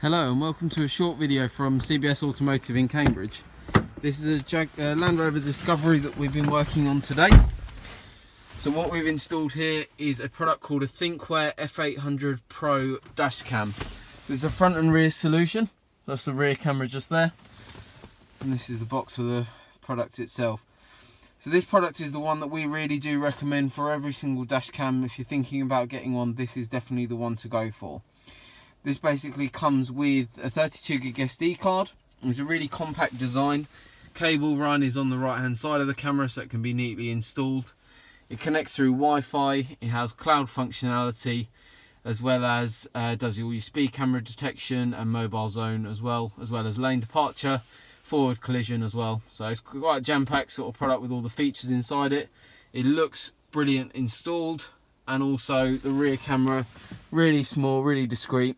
Hello and welcome to a short video from CBS Automotive in Cambridge. This is a Land Rover Discovery that we've been working on today. So what we've installed here is a product called a Thinkware F800 Pro dash cam. There's a front and rear solution. That's the rear camera just there. And this is the box for the product itself. So this product is the one that we really do recommend for every single dash cam. If you're thinking about getting one, this is definitely the one to go for. This basically comes with a 32GB SD card. It's a really compact design. Cable run is on the right hand side of the camera so it can be neatly installed. It connects through Wi-Fi. It has cloud functionality, as well as does your speed camera detection and mobile zone as well as lane departure, forward collision as well. So it's quite a jam-packed sort of product with all the features inside it. It looks brilliant installed, and also the rear camera, really small, really discreet.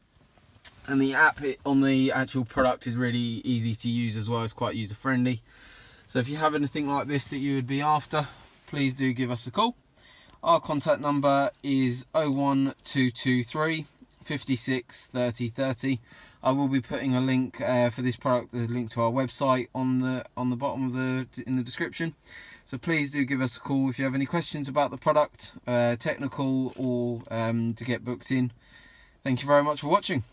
And the app on the actual product is really easy to use as well. It's quite user friendly. So if you have anything like this that you would be after, please do give us a call. Our contact number is 01223 56 30 30. I will be putting a link for this product, the link to our website on the bottom of in the description. So please do give us a call if you have any questions about the product, technical or to get booked in. Thank you very much for watching.